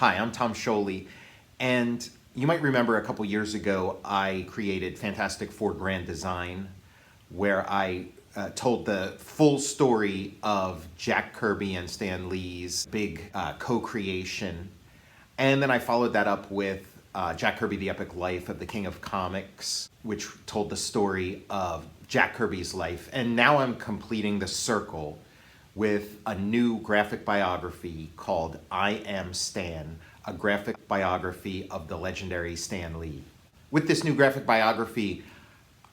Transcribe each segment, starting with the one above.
Hi, I'm Tom Scioli, and you might remember a couple years ago I created Fantastic Four Grand Design, where I told the full story of Jack Kirby and Stan Lee's big co-creation. And then I followed that up with Jack Kirby, The Epic Life of the King of Comics, which told the story of Jack Kirby's life. And now I'm completing the circle with a new graphic biography called I Am Stan, a graphic biography of the legendary Stan Lee. With this new graphic biography,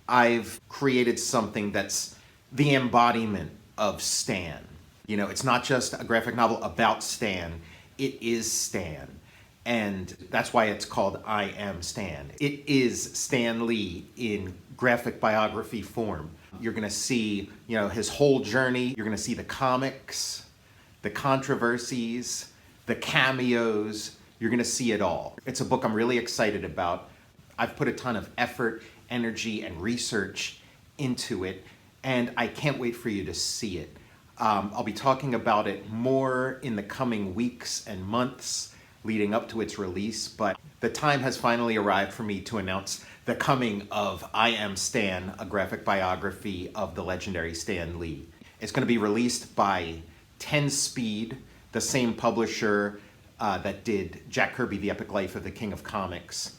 I've created something that's the embodiment of Stan. You know, it's not just a graphic novel about Stan, it is Stan. And that's why it's called I Am Stan. It is Stan Lee in graphic biography form. You're gonna see, his whole journey. You're gonna see the comics, the controversies, the cameos. You're gonna see it all. It's a book I'm really excited about. I've put a ton of effort, energy, and research into it, and I can't wait for you to see it. I'll be talking about it more in the coming weeks and months leading up to its release, but the time has finally arrived for me to announce the coming of I Am Stan, a graphic biography of the legendary Stan Lee. It's going to be released by 10 Speed, the same publisher that did Jack Kirby, The Epic Life of the King of Comics.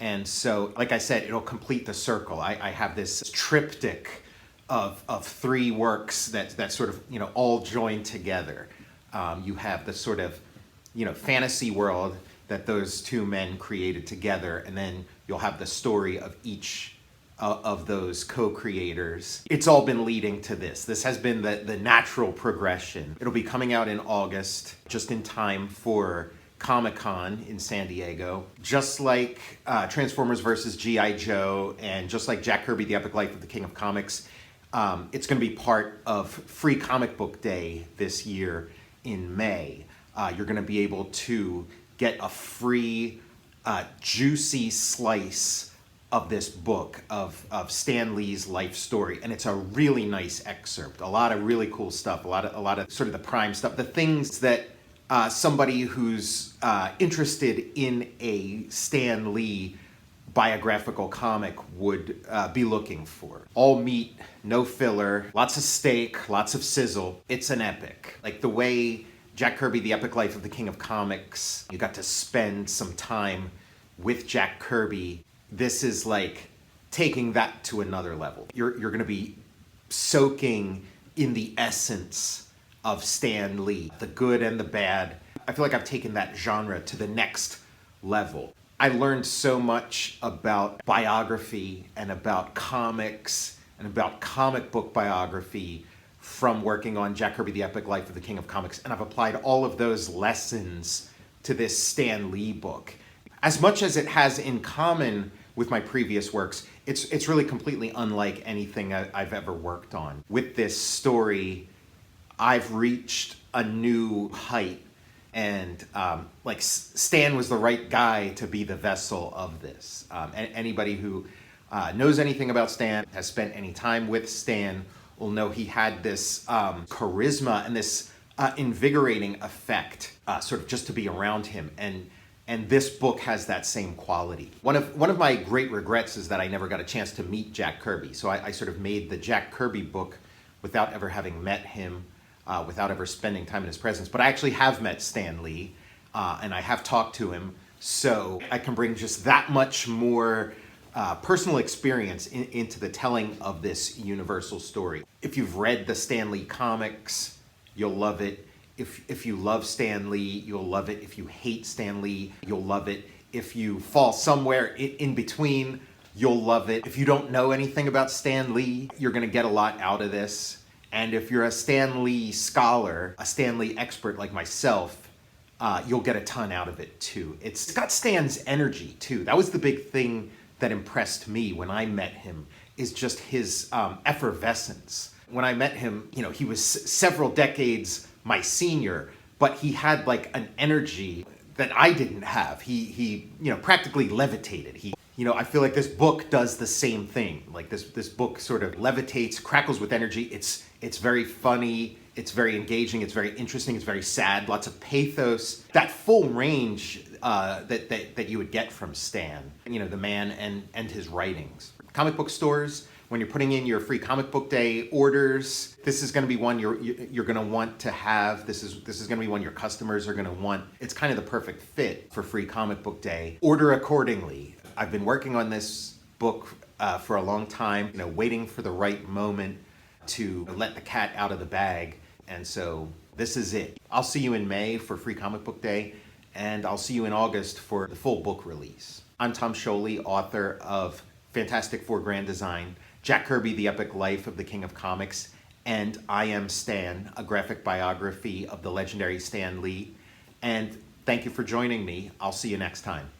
And so, like I said, it'll complete the circle. I have this triptych of three works that sort of, all join together. You have the sort of, fantasy world that those two men created together, and then you'll have the story of each of those co-creators. It's all been leading to this. This has been the natural progression. It'll be coming out in August, just in time for Comic-Con in San Diego. Just like Transformers vs. G.I. Joe, and just like Jack Kirby, The Epic Life of the King of Comics, it's going to be part of Free Comic Book Day this year in May. You're going to be able to get a free, juicy slice of this book of Stan Lee's life story, and it's a really nice excerpt. A lot of really cool stuff. A lot of sort of the prime stuff. The things that somebody who's interested in a Stan Lee biographical comic would be looking for. All meat, no filler, lots of steak, lots of sizzle. It's an epic. Like the way Jack Kirby, The Epic Life of the King of Comics, you got to spend some time with Jack Kirby. This is like taking that to another level. You're going to be soaking in the essence of Stan Lee, the good and the bad. I feel like I've taken that genre to the next level. I learned so much about biography and about comics and about comic book biography from working on Jack Kirby, The Epic Life of the King of Comics, and I've applied all of those lessons to this Stan Lee book. As much as it has in common with my previous works, it's really completely unlike anything I've ever worked on. With this story, I've reached a new height, and Stan was the right guy to be the vessel of this. Anybody who knows anything about Stan, has spent any time with Stan, will know he had this charisma and this invigorating effect, sort of just to be around him. And this book has that same quality. One of my great regrets is that I never got a chance to meet Jack Kirby. So I sort of made the Jack Kirby book without ever having met him, without ever spending time in his presence. But I actually have met Stan Lee, and I have talked to him. So I can bring just that much more personal experience into the telling of this universal story. If you've read the Stan Lee comics, you'll love it. If you love Stan Lee, you'll love it. If you hate Stan Lee, you'll love it. If you fall somewhere in between, you'll love it. If you don't know anything about Stan Lee, you're gonna get a lot out of this. And if you're a Stan Lee scholar, a Stan Lee expert like myself, you'll get a ton out of it too. It's got Stan's energy too. That was the big thing that impressed me when I met him, is just his effervescence. When I met him, he was several decades my senior, but he had like an energy that I didn't have. He practically levitated. I feel like this book does the same thing. Like this book sort of levitates, crackles with energy. It's very funny. It's very engaging, it's very interesting, it's very sad, lots of pathos. That full range that you would get from Stan, the man and his writings. Comic book stores, when you're putting in your free comic book day orders, this is going to be one you're going to want to have. This is going to be one your customers are going to want. It's kind of the perfect fit for free comic book day. Order accordingly. I've been working on this book for a long time, waiting for the right moment to let the cat out of the bag. And so this is it. I'll see you in May for free comic book day, and I'll see you in August for the full book release. I'm Tom Scioli, author of Fantastic Four Grand Design, Jack Kirby, The Epic Life of the King of Comics, and I Am Stan, a graphic biography of the legendary Stan Lee. And thank you for joining me. I'll see you next time.